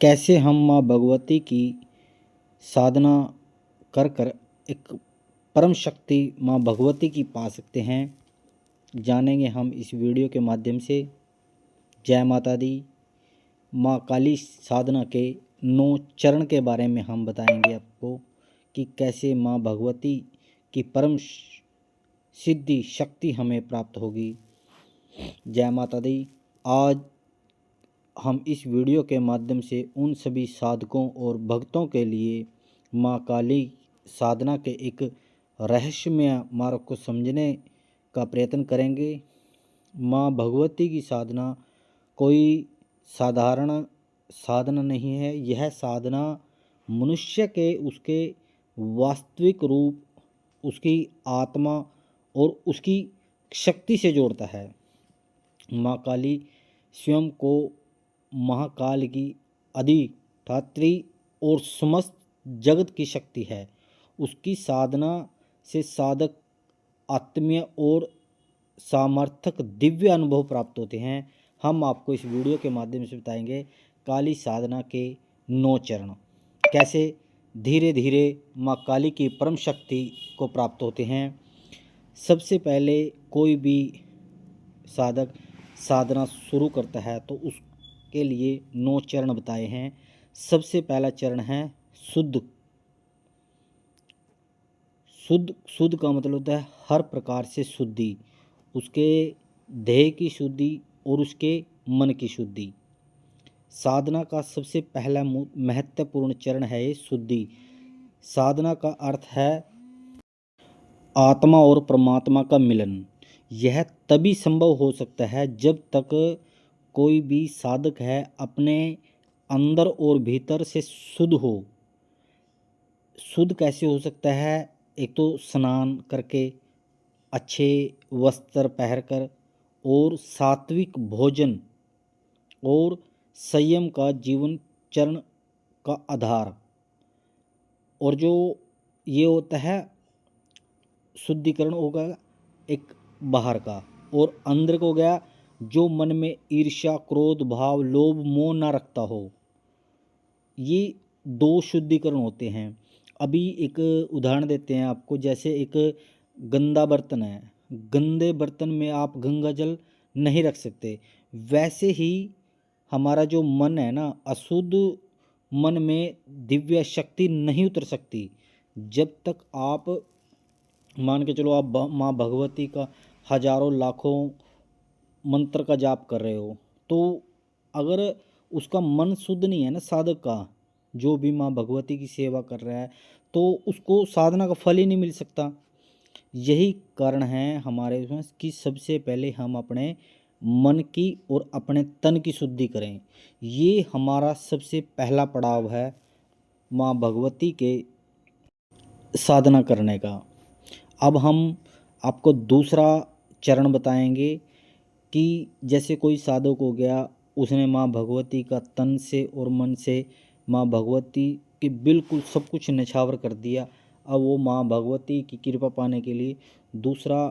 कैसे हम माँ भगवती की साधना कर कर एक परम शक्ति माँ भगवती की पा सकते हैं, जानेंगे हम इस वीडियो के माध्यम से। जय माता दी। माँ काली साधना के 9 चरण के बारे में हम बताएंगे आपको कि कैसे माँ भगवती की परम सिद्धि शक्ति हमें प्राप्त होगी। जय माता दी। आज हम इस वीडियो के माध्यम से उन सभी साधकों और भक्तों के लिए माँ काली साधना के एक रहस्यमय मार्ग को समझने का प्रयत्न करेंगे। माँ भगवती की साधना कोई साधारण साधना नहीं है। यह साधना मनुष्य के उसके वास्तविक रूप, उसकी आत्मा और उसकी शक्ति से जोड़ता है। माँ काली स्वयं को महाकाल की अधिष्ठात्री और समस्त जगत की शक्ति है। उसकी साधना से साधक आत्मीय और सामर्थक दिव्य अनुभव प्राप्त होते हैं। हम आपको इस वीडियो के माध्यम से बताएंगे काली साधना के 9 चरण, कैसे धीरे धीरे माँ काली की परम शक्ति को प्राप्त होते हैं। सबसे पहले कोई भी साधक साधना शुरू करता है तो उसके लिए 9 चरण बताए हैं। सबसे पहला चरण है शुद्ध। शुद्ध का मतलब होता है हर प्रकार से शुद्धि, उसके देह की शुद्धि और उसके मन की शुद्धि। साधना का सबसे पहला महत्वपूर्ण चरण है ये शुद्धि। साधना का अर्थ है आत्मा और परमात्मा का मिलन। यह तभी संभव हो सकता है जब तक कोई भी साधक है अपने अंदर और भीतर से शुद्ध हो। शुद्ध कैसे हो सकता है? एक तो स्नान करके, अच्छे वस्त्र पहनकर और सात्विक भोजन और संयम का जीवन चरण का आधार। और जो ये होता है शुद्धिकरण होगा एक बाहर का, और अंदर को गया जो मन में ईर्ष्या, क्रोध भाव, लोभ, मोह ना रखता हो। ये 2 शुद्धिकरण होते हैं। अभी एक उदाहरण देते हैं आपको। जैसे एक गंदा बर्तन है, गंदे बर्तन में आप गंगा जल नहीं रख सकते। वैसे ही हमारा जो मन है ना, अशुद्ध मन में दिव्य शक्ति नहीं उतर सकती जब तक आप मान के चलो आप माँ भगवती का हजारों लाखों मंत्र का जाप कर रहे हो, तो अगर उसका मन शुद्ध नहीं है ना साधक का, जो भी माँ भगवती की सेवा कर रहा है, तो उसको साधना का फल ही नहीं मिल सकता। यही कारण है हमारे उसमें कि सबसे पहले हम अपने मन की और अपने तन की शुद्धि करें। ये हमारा सबसे पहला पड़ाव है माँ भगवती के साधना करने का। अब हम आपको दूसरा चरण बताएंगे कि जैसे कोई साधक हो गया, उसने माँ भगवती का तन से और मन से माँ भगवती की बिल्कुल सब कुछ निछावर कर दिया। अब वो माँ भगवती की कृपा पाने के लिए दूसरा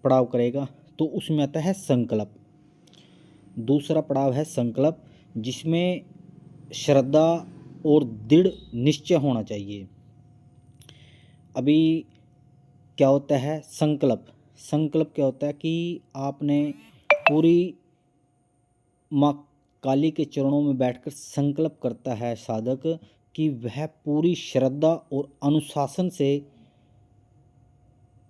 पड़ाव करेगा, तो उसमें आता है संकल्प। दूसरा पड़ाव है संकल्प, जिसमें श्रद्धा और दृढ़ निश्चय होना चाहिए। अभी क्या होता है संकल्प? संकल्प क्या होता है कि आपने पूरी माँ काली के चरणों में बैठकर संकल्प करता है साधक कि वह पूरी श्रद्धा और अनुशासन से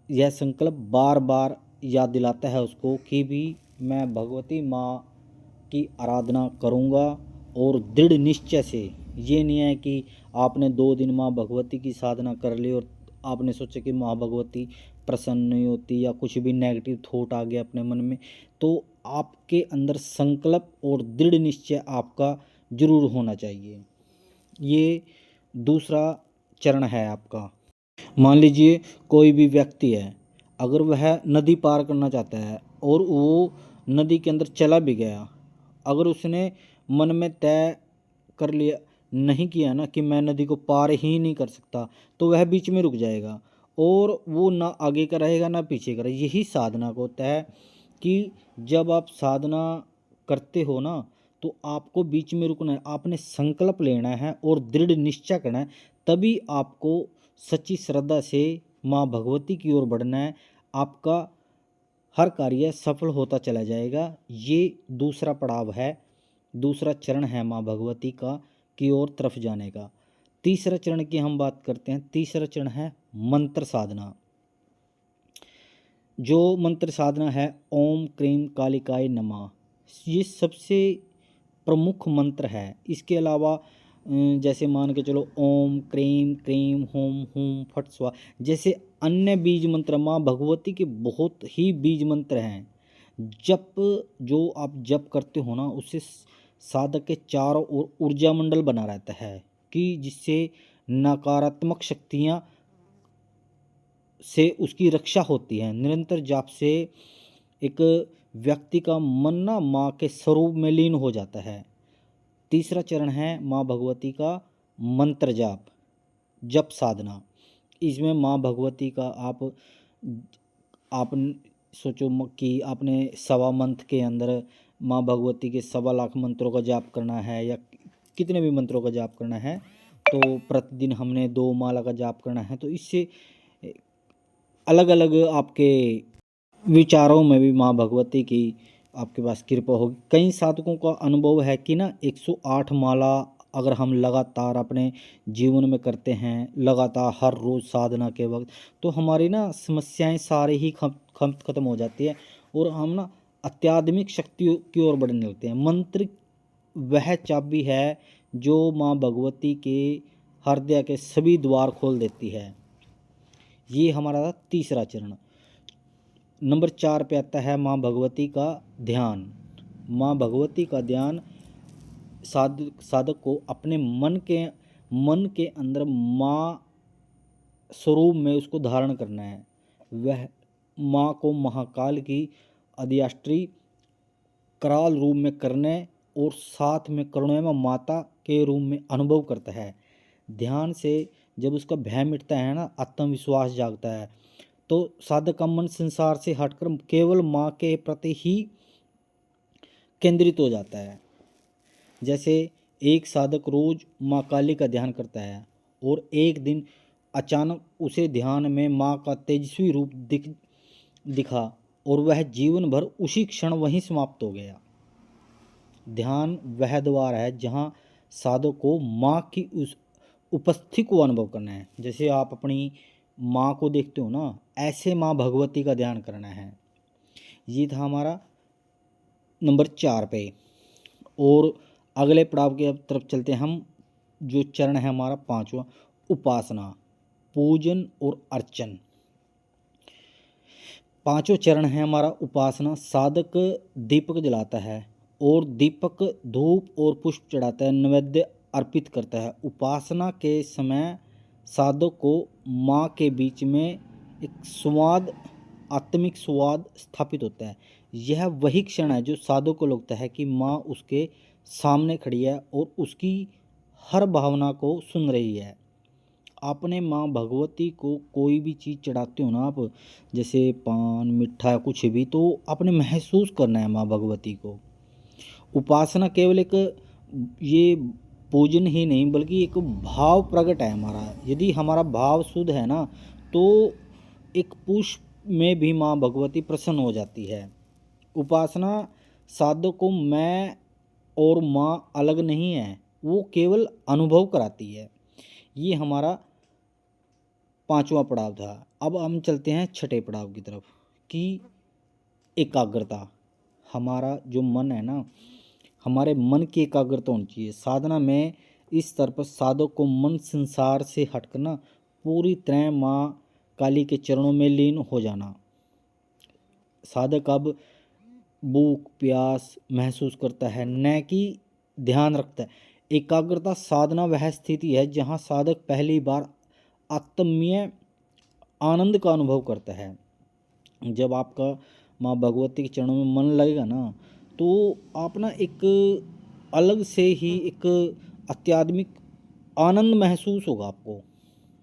यह संकल्प बार बार याद दिलाता है उसको कि भी मैं भगवती माँ की आराधना करूँगा, और दृढ़ निश्चय से। ये नहीं है कि आपने 2 दिन माँ भगवती की साधना कर ली और आपने सोचा कि माँ भगवती प्रसन्न नहीं होती, या कुछ भी नेगेटिव थॉट आ गया अपने मन में, तो आपके अंदर संकल्प और दृढ़ निश्चय आपका जरूर होना चाहिए। ये दूसरा चरण है आपका। मान लीजिए कोई भी व्यक्ति है, अगर वह नदी पार करना चाहता है और वो नदी के अंदर चला भी गया, अगर उसने मन में तय कर लिया नहीं किया ना कि मैं नदी को पार ही नहीं कर सकता, तो वह बीच में रुक जाएगा और वो ना आगे का रहेगा ना पीछे का रहेगा। यही साधना को होता है कि जब आप साधना करते हो ना, तो आपको बीच में रुकना है, आपने संकल्प लेना है और दृढ़ निश्चय करना है, तभी आपको सच्ची श्रद्धा से माँ भगवती की ओर बढ़ना है। आपका हर कार्य सफल होता चला जाएगा। ये दूसरा पड़ाव है, दूसरा चरण है माँ भगवती का की ओर तरफ जाने का। तीसरा चरण की हम बात करते हैं। तीसरा चरण है मंत्र साधना। जो मंत्र साधना है ओम क्रीम कालिकाय नमः, ये सबसे प्रमुख मंत्र है। इसके अलावा जैसे मान के चलो ओम क्रीम क्रीम होम हुम फट स्वा जैसे अन्य बीज मंत्र, माँ भगवती के बहुत ही बीज मंत्र हैं। जप जो आप जप करते हो ना, उससे साधक के चारों ओर ऊर्जा मंडल बना रहता है कि जिससे नकारात्मक शक्तियाँ से उसकी रक्षा होती है। निरंतर जाप से एक व्यक्ति का मन ना माँ के स्वरूप में लीन हो जाता है। तीसरा चरण है माँ भगवती का मंत्र जाप, जप साधना। इसमें माँ भगवती का आप सोचो कि आपने सवा मंथ के अंदर माँ भगवती के 1.25 लाख मंत्रों का जाप करना है या कितने भी मंत्रों का जाप करना है, तो प्रतिदिन हमने 2 माला का जाप करना है। तो इससे अलग अलग आपके विचारों में भी माँ भगवती की आपके पास कृपा होगी। कई साधकों का अनुभव है कि ना 108 माला अगर हम लगातार अपने जीवन में करते हैं, लगातार हर रोज़ साधना के वक्त, तो हमारी ना समस्याएं सारी ही खत्म हो जाती है और हम ना अत्याधुनिक शक्तियों की ओर बढ़ने लगते हैं। मंत्र वह चाबी है जो माँ भगवती के हृदय के सभी द्वार खोल देती है। ये हमारा तीसरा चरण। नंबर 4 पे आता है माँ भगवती का ध्यान। माँ भगवती का ध्यान साधक को अपने मन के अंदर माँ स्वरूप में उसको धारण करना है। वह माँ को महाकाल की अधिष्ठात्री कराल रूप में करने और साथ में करुणा माता के रूप में अनुभव करता है। ध्यान से जब उसका भय मिटता है ना, आत्मविश्वास जागता है, तो साधक का मन संसार से हटकर केवल माँ के प्रति ही केंद्रित हो जाता है। जैसे एक साधक रोज माँ काली का ध्यान करता है और एक दिन अचानक उसे ध्यान में माँ का तेजस्वी रूप दिखा और वह जीवन भर उसी क्षण वहीं समाप्त हो गया। ध्यान वह द्वार है जहाँ साधक को माँ की उस उपस्थिति को अनुभव करना है। जैसे आप अपनी माँ को देखते हो ना, ऐसे माँ भगवती का ध्यान करना है। ये था हमारा नंबर 4 पे। और अगले पड़ाव की तरफ चलते हैं हम। जो चरण है हमारा 5वां, उपासना, पूजन और अर्चन। 5वां चरण है हमारा उपासना। साधक दीपक जलाता है और दीपक धूप और पुष्प चढ़ाता है, नैवेद्य अर्पित करता है। उपासना के समय साधक को माँ के बीच में एक आत्मिक संवाद स्थापित होता है। यह वही क्षण है जो साधक को लगता है कि माँ उसके सामने खड़ी है और उसकी हर भावना को सुन रही है। आपने माँ भगवती को कोई भी चीज़ चढ़ाते हो ना आप, जैसे पान मिठा कुछ भी, तो आपने महसूस करना है माँ भगवती को। उपासना केवल एक ये पूजन ही नहीं बल्कि एक भाव प्रकट है हमारा। यदि हमारा भाव शुद्ध है ना, तो एक पुष्प में भी माँ भगवती प्रसन्न हो जाती है। उपासना साधक को मैं और माँ अलग नहीं है, वो केवल अनुभव कराती है। ये हमारा 5वां पड़ाव था। अब हम चलते हैं 6ठे पड़ाव की तरफ कि एकाग्रता। हमारा जो मन है ना, हमारे मन की एकाग्रता होनी चाहिए। साधना में इस स्तर पर साधक को मन संसार से हटकर ना पूरी तरह माँ काली के चरणों में लीन हो जाना। साधक अब भूख प्यास महसूस करता है, न कि ध्यान रखता है। एकाग्रता साधना वह स्थिति है जहाँ साधक पहली बार आत्मीय आनंद का अनुभव करता है। जब आपका माँ भगवती के चरणों में मन लगेगा ना, तो आप ना एक अलग से ही एक आध्यात्मिक आनंद महसूस होगा आपको।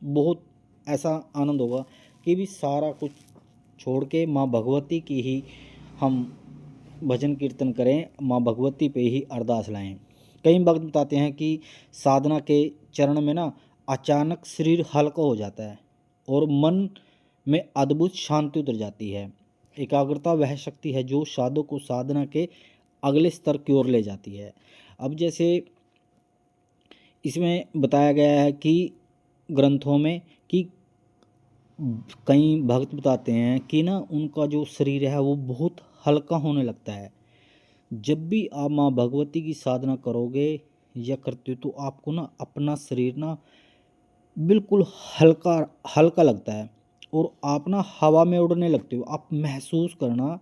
बहुत ऐसा आनंद होगा कि भी सारा कुछ छोड़ के माँ भगवती की ही हम भजन कीर्तन करें, माँ भगवती पे ही अरदास लाएं। कई भक्त बताते हैं कि साधना के चरण में ना अचानक शरीर हल्का हो जाता है और मन में अद्भुत शांति उतर जाती है। एकाग्रता वह शक्ति है जो साधक को साधना के अगले स्तर की ओर ले जाती है। अब जैसे इसमें बताया गया है कि ग्रंथों में कि कई भक्त बताते हैं कि ना उनका जो शरीर है वो बहुत हल्का होने लगता है। जब भी आप माँ भगवती की साधना करोगे या करते हो तो आपको ना अपना शरीर ना बिल्कुल हल्का हल्का लगता है और आप ना हवा में उड़ने लगते हो। आप महसूस करना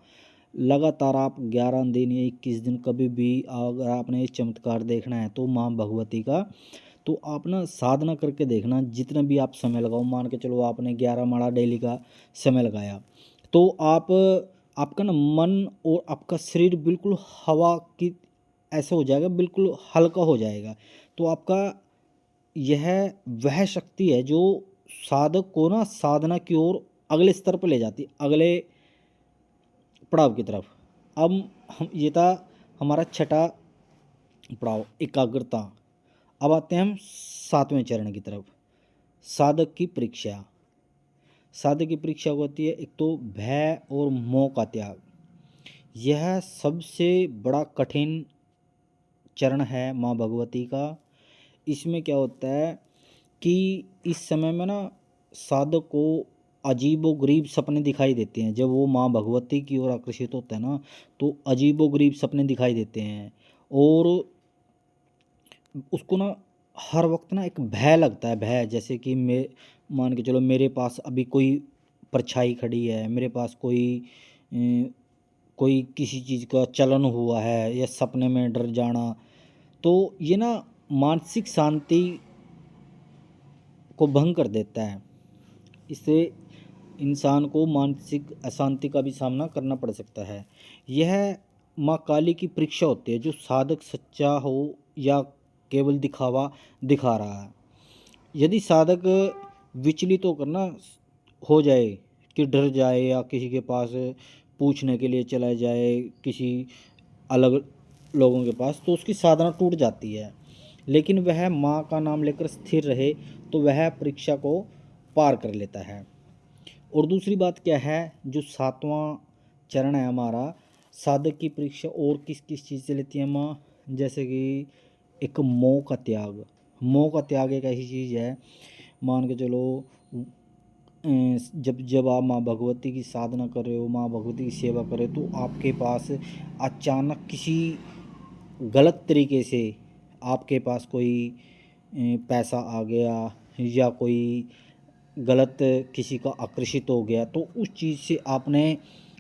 लगातार आप 11 दिन या 21 दिन कभी भी अगर आपने ये चमत्कार देखना है तो माँ भगवती का, तो आप ना साधना करके देखना। जितना भी आप समय लगाओ, मान के चलो आपने 11 माला डेली का समय लगाया, तो आपका ना मन और आपका शरीर बिल्कुल हवा की ऐसा हो जाएगा, बिल्कुल हल्का हो जाएगा। तो आपका यह वह शक्ति है जो साधक को ना साधना की ओर अगले स्तर पर ले जाती है, अगले पड़ाव की तरफ। अब हम ये था हमारा छठा पड़ाव, एकाग्रता। अब आते हैं हम 7वें चरण की तरफ, साधक की परीक्षा। साधक की परीक्षा होती है एक तो भय और मोह का त्याग। यह सबसे बड़ा कठिन चरण है माँ भगवती का। इसमें क्या होता है कि इस समय में ना साधक को अजीबो गरीब सपने दिखाई देते हैं। जब वो माँ भगवती की ओर आकर्षित होता है ना तो अजीबो गरीब सपने दिखाई देते हैं और उसको ना हर वक्त ना एक भय लगता है। भय जैसे कि मान के चलो मेरे पास अभी कोई परछाई खड़ी है, मेरे पास कोई किसी चीज़ का चलन हुआ है या सपने में डर जाना, तो ये ना मानसिक शांति को भंग कर देता है। इससे इंसान को मानसिक अशांति का भी सामना करना पड़ सकता है। यह माँ काली की परीक्षा होती है, जो साधक सच्चा हो या केवल दिखावा दिखा रहा है। यदि साधक विचलित होकर ना हो जाए कि डर जाए या किसी के पास पूछने के लिए चला जाए किसी अलग लोगों के पास, तो उसकी साधना टूट जाती है। लेकिन वह माँ का नाम लेकर स्थिर रहे तो वह परीक्षा को पार कर लेता है। और दूसरी बात क्या है, जो 7वां चरण है हमारा, साधक की परीक्षा और किस किस चीज़ से लेती है माँ, जैसे कि एक मोह का त्याग। मोह का त्याग एक ऐसी चीज़ है, मान के चलो जब जब आप माँ भगवती की साधना कर रहे हो, माँ भगवती की सेवा कर रहे हो, तो आपके पास अचानक किसी गलत तरीके से आपके पास कोई पैसा आ गया या कोई गलत किसी का आकर्षित हो गया, तो उस चीज़ से आपने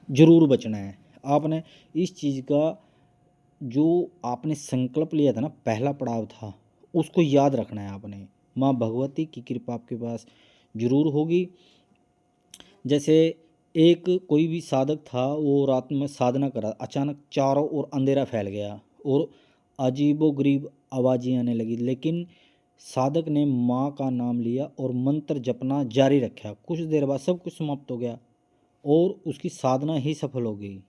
ज़रूर बचना है। आपने इस चीज़ का जो आपने संकल्प लिया था ना, पहला पड़ाव था, उसको याद रखना है आपने। माँ भगवती की कृपा आपके पास ज़रूर होगी। जैसे एक कोई भी साधक था, वो रात में साधना करा, अचानक चारों ओर अंधेरा फैल गया और अजीबोगरीब आवाज़ें आने लगी, लेकिन साधक ने माँ का नाम लिया और मंत्र जपना जारी रखा। कुछ देर बाद सब कुछ समाप्त हो गया और उसकी साधना ही सफल हो गई।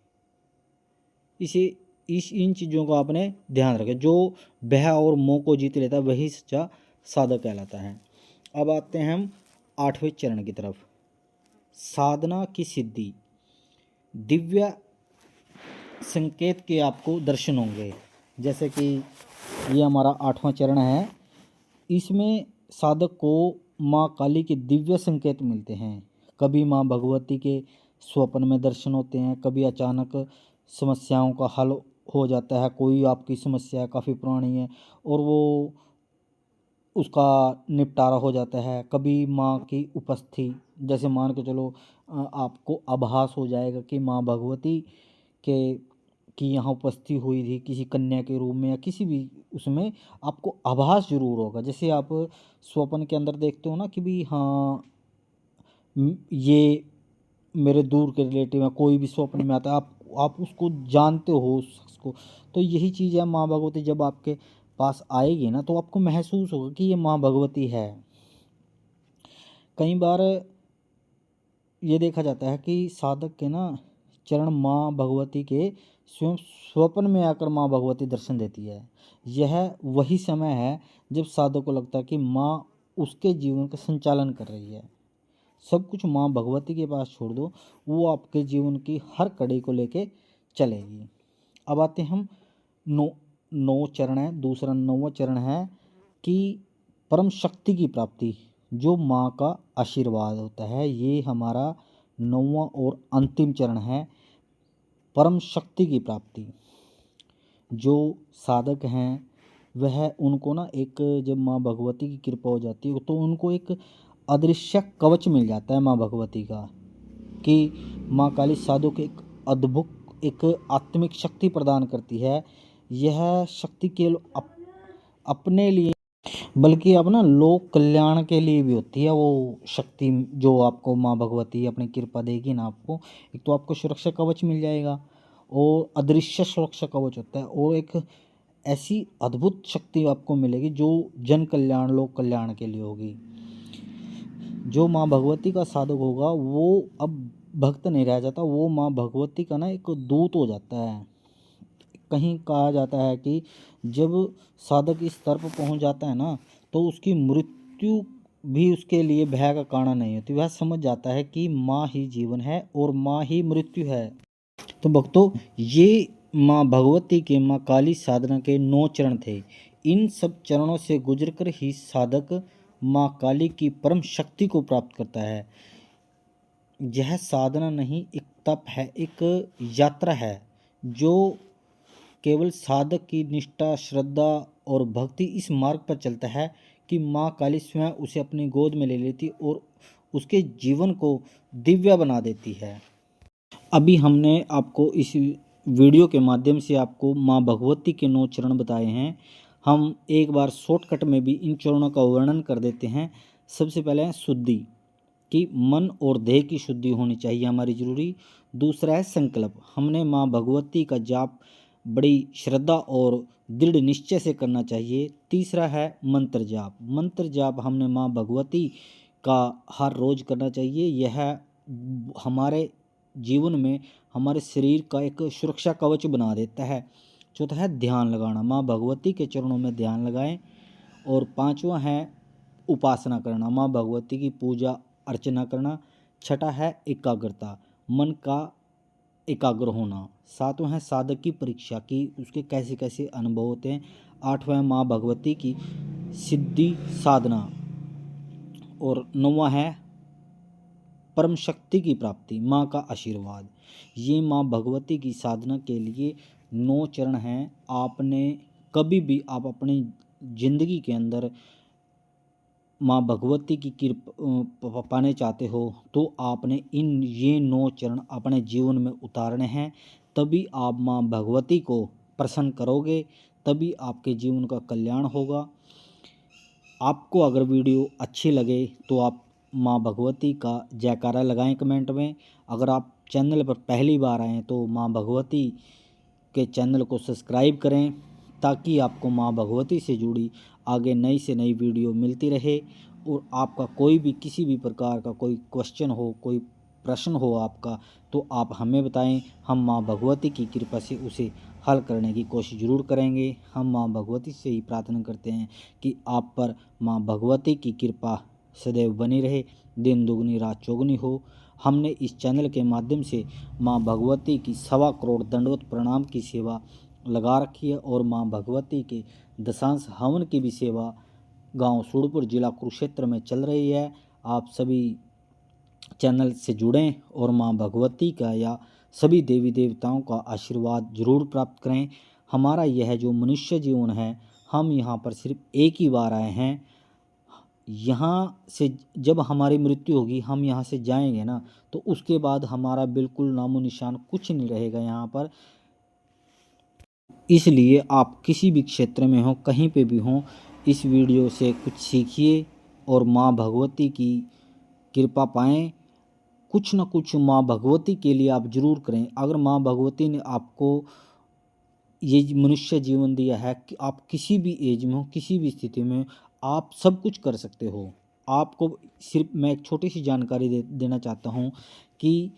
इसे इन चीज़ों का आपने ध्यान रखें। जो भय और मोह को जीत लेता है वही सच्चा साधक कहलाता है। अब आते हैं हम 8वें चरण की तरफ, साधना की सिद्धि। दिव्य संकेत के आपको दर्शन होंगे। जैसे कि ये हमारा 8वां चरण है, इसमें साधक को माँ काली के दिव्य संकेत मिलते हैं। कभी माँ भगवती के स्वप्न में दर्शन होते हैं, कभी अचानक समस्याओं का हल हो जाता है। कोई आपकी समस्या काफ़ी पुरानी है और वो उसका निपटारा हो जाता है। कभी माँ की उपस्थिति, जैसे मान के चलो आपको आभास हो जाएगा कि माँ भगवती के की यहाँ उपस्थिति हुई थी किसी कन्या के रूप में या किसी भी उसमें, आपको आभास जरूर होगा। जैसे आप स्वप्न के अंदर देखते हो ना कि भी हाँ ये मेरे दूर के रिलेटिव है, कोई भी स्वप्न में आता है, आप उसको जानते हो उस शख्स को। तो यही चीज़ है, माँ भगवती जब आपके पास आएगी ना तो आपको महसूस होगा कि ये माँ भगवती है। कई बार ये देखा जाता है कि साधक के ना चरण माँ भगवती के स्वयं स्वप्न में आकर माँ भगवती दर्शन देती है। यह वही समय है जब साधक को लगता है कि माँ उसके जीवन का संचालन कर रही है। सब कुछ माँ भगवती के पास छोड़ दो, वो आपके जीवन की हर कड़ी को लेके चलेगी। अब आते हम नौ चरण है। दूसरा 9वां चरण है कि परम शक्ति की प्राप्ति, जो माँ का आशीर्वाद होता है। ये हमारा 9वां और अंतिम चरण है, परम शक्ति की प्राप्ति। जो साधक हैं वह उनको ना एक, जब माँ भगवती की कृपा हो जाती है तो उनको एक अदृश्य कवच मिल जाता है माँ भगवती का, कि माँ काली साधु को एक अद्भुत एक आत्मिक शक्ति प्रदान करती है। यह शक्ति केवल अपने लिए बल्कि अपना लोक कल्याण के लिए भी होती है। वो शक्ति जो आपको माँ भगवती अपनी कृपा देगी ना, आपको एक तो आपको सुरक्षा कवच मिल जाएगा और अदृश्य सुरक्षा कवच होता है, और एक ऐसी अद्भुत शक्ति आपको मिलेगी जो जन कल्याण लोक कल्याण के लिए होगी। जो माँ भगवती का साधक होगा वो अब भक्त नहीं रह जाता, वो माँ भगवती का ना एक दूत हो जाता है। कहीं कहा जाता है कि जब साधक इस स्तर पर पहुँच जाता है ना, तो उसकी मृत्यु भी उसके लिए भय का कारण नहीं होती। वह समझ जाता है कि माँ ही जीवन है और माँ ही मृत्यु है। तो भक्तों, ये माँ भगवती के माँ काली साधना के 9 चरण थे। इन सब चरणों से गुजरकर ही साधक माँ काली की परम शक्ति को प्राप्त करता है। यह साधना नहीं, एक तप है, एक यात्रा है, जो केवल साधक की निष्ठा, श्रद्धा और भक्ति इस मार्ग पर चलता है कि माँ काली स्वयं उसे अपनी गोद में ले लेती और उसके जीवन को दिव्य बना देती है। अभी हमने आपको इस वीडियो के माध्यम से आपको माँ भगवती के 9 चरण बताए हैं। हम एक बार शॉर्टकट में भी इन चरणों का वर्णन कर देते हैं। सबसे पहले है शुद्धि, कि मन और देह की शुद्धि होनी चाहिए हमारी ज़रूरी। दूसरा है संकल्प, हमने माँ भगवती का जाप बड़ी श्रद्धा और दृढ़ निश्चय से करना चाहिए। तीसरा है मंत्र जाप, मंत्र जाप हमने माँ भगवती का हर रोज़ करना चाहिए। यह हमारे जीवन में हमारे शरीर का एक सुरक्षा कवच बना देता है। चौथा है ध्यान लगाना, माँ भगवती के चरणों में ध्यान लगाएं। और पांचवा है उपासना करना, माँ भगवती की पूजा अर्चना करना। छठा है एकाग्रता, मन का एकाग्र होना। सातवां है साधक की परीक्षा, की उसके कैसे कैसे अनुभव होते हैं। आठवां है माँ भगवती की सिद्धि साधना। और 9वां है परम शक्ति की प्राप्ति, माँ का आशीर्वाद। ये माँ भगवती की साधना के लिए 9 चरण हैं। आपने कभी भी आप अपनी जिंदगी के अंदर माँ भगवती की कृपा पाने चाहते हो तो आपने ये 9 चरण अपने जीवन में उतारने हैं। तभी आप माँ भगवती को प्रसन्न करोगे, तभी आपके जीवन का कल्याण होगा। आपको अगर वीडियो अच्छी लगे तो आप माँ भगवती का जयकारा लगाएं कमेंट में। अगर आप चैनल पर पहली बार आएँ तो माँ भगवती के चैनल को सब्सक्राइब करें, ताकि आपको माँ भगवती से जुड़ी आगे नई से नई वीडियो मिलती रहे। और आपका कोई भी किसी भी प्रकार का कोई क्वेश्चन हो, कोई प्रश्न हो आपका, तो आप हमें बताएं। हम माँ भगवती की कृपा से उसे हल करने की कोशिश ज़रूर करेंगे। हम माँ भगवती से ही प्रार्थना करते हैं कि आप पर माँ भगवती की कृपा सदैव बनी रहे, दिन दुगनी रात चौगुनी हो। हमने इस चैनल के माध्यम से माँ भगवती की 1.25 करोड़ दंडवत प्रणाम की सेवा लगा रखी है, और माँ भगवती के दशांश हवन की भी सेवा गांव सूड़पुर जिला कुरुक्षेत्र में चल रही है। आप सभी चैनल से जुड़ें और माँ भगवती का या सभी देवी देवताओं का आशीर्वाद जरूर प्राप्त करें। हमारा यह जो मनुष्य जीवन है, हम यहाँ पर सिर्फ एक ही बार आए हैं। यहाँ से जब हमारी मृत्यु होगी, हम यहाँ से जाएंगे ना, तो उसके बाद हमारा बिल्कुल नामो निशान कुछ नहीं रहेगा यहाँ पर। इसलिए आप किसी भी क्षेत्र में हो, कहीं पे भी हो, इस वीडियो से कुछ सीखिए और माँ भगवती की कृपा पाएं। कुछ न कुछ माँ भगवती के लिए आप जरूर करें। अगर माँ भगवती ने आपको ये मनुष्य जीवन दिया है कि आप किसी भी एज में हो, किसी भी स्थिति में आप सब कुछ कर सकते हो। आपको सिर्फ मैं एक छोटी सी जानकारी देना चाहता हूँ कि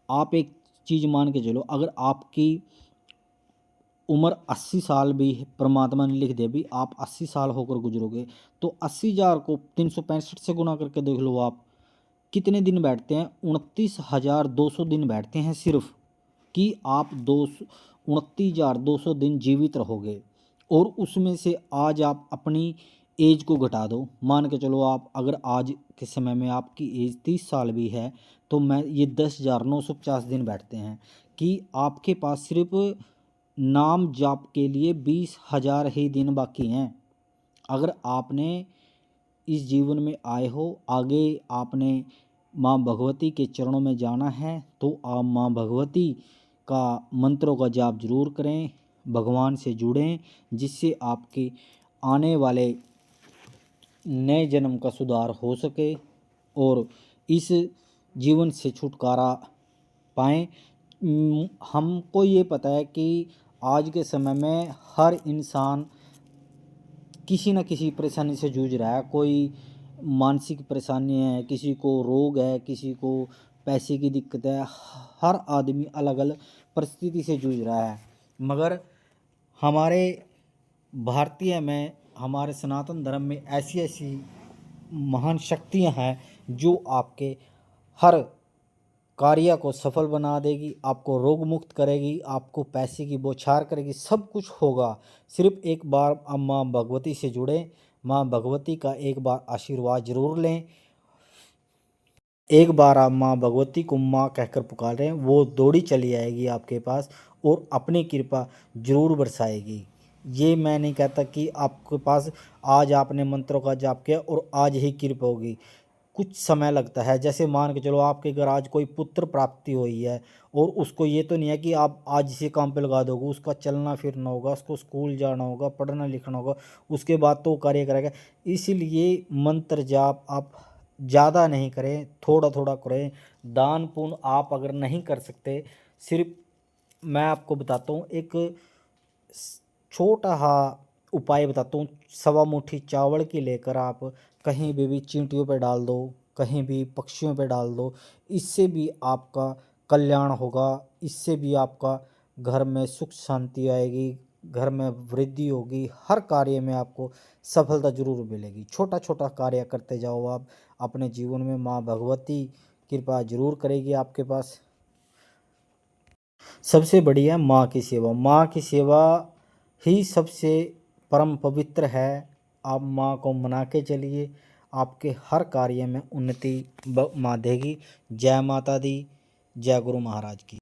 आप एक चीज़ मान के चलो, अगर आपकी उम्र 80 साल भी परमात्मा ने लिख दे भी आप 80 साल होकर गुजरोगे, तो 80,000 को 365 से गुना करके देख लो आप कितने दिन बैठते हैं। 29,200 दिन बैठते हैं सिर्फ, कि आप 29,200 दिन जीवित रहोगे। और उसमें से आज आप अपनी एज को घटा दो, मान के चलो आप अगर आज के समय में आपकी एज 30 साल भी है, तो मैं ये 10,950 दिन बैठते हैं, कि आपके पास सिर्फ नाम जाप के लिए 20,000 ही दिन बाकी हैं। अगर आपने इस जीवन में आए हो, आगे आपने माँ भगवती के चरणों में जाना है, तो आप माँ भगवती का मंत्रों का जाप जरूर करें, भगवान से जुड़ें, जिससे आपके आने वाले नए जन्म का सुधार हो सके और इस जीवन से छुटकारा पाएँ। हमको ये पता है कि आज के समय में हर इंसान किसी न किसी परेशानी से जूझ रहा है। कोई मानसिक परेशानी है, किसी को रोग है, किसी को पैसे की दिक्कत है। हर आदमी अलग अलग परिस्थिति से जूझ रहा है, मगर हमारे भारतीय में, हमारे सनातन धर्म में ऐसी ऐसी महान शक्तियाँ हैं जो आपके हर कार्य को सफल बना देगी, आपको रोग मुक्त करेगी, आपको पैसे की बौछार करेगी, सब कुछ होगा। सिर्फ एक बार आप माँ भगवती से जुड़ें, माँ भगवती का एक बार आशीर्वाद जरूर लें। एक बार आप माँ भगवती को माँ कहकर पुकारें, वो दौड़ी चली आएगी आपके पास और अपनी कृपा जरूर बरसाएगी। ये मैं नहीं कहता कि आपके पास आज आपने मंत्रों का जाप किया और आज ही कृपा होगी। कुछ समय लगता है। जैसे मान के चलो आपके घर आज कोई पुत्र प्राप्ति हुई है, और उसको ये तो नहीं है कि आप आज इसी काम पे लगा दोगे, उसका चलना फिरना होगा, उसको स्कूल जाना होगा, पढ़ना लिखना होगा, उसके बाद तो कार्य करेगा। इसीलिए मंत्र जाप आप ज़्यादा नहीं करें, थोड़ा थोड़ा करें। दान पुण्य आप अगर नहीं कर सकते, सिर्फ मैं आपको बताता हूँ एक छोटा सा उपाय बताता हूँ। सवा मुट्ठी चावल की लेकर आप कहीं भी चींटियों पे डाल दो, कहीं भी पक्षियों पे डाल दो, इससे भी आपका कल्याण होगा। इससे भी आपका घर में सुख शांति आएगी, घर में वृद्धि होगी, हर कार्य में आपको सफलता जरूर मिलेगी। छोटा छोटा कार्य करते जाओ आप अपने जीवन में, माँ भगवती कृपा जरूर करेगी आपके पास। सबसे बढ़िया माँ की सेवा, माँ की सेवा ही सबसे परम पवित्र है। आप माँ को मना के चलिए, आपके हर कार्य में उन्नति माँ देगी। जय माता दी, जय गुरु महाराज की।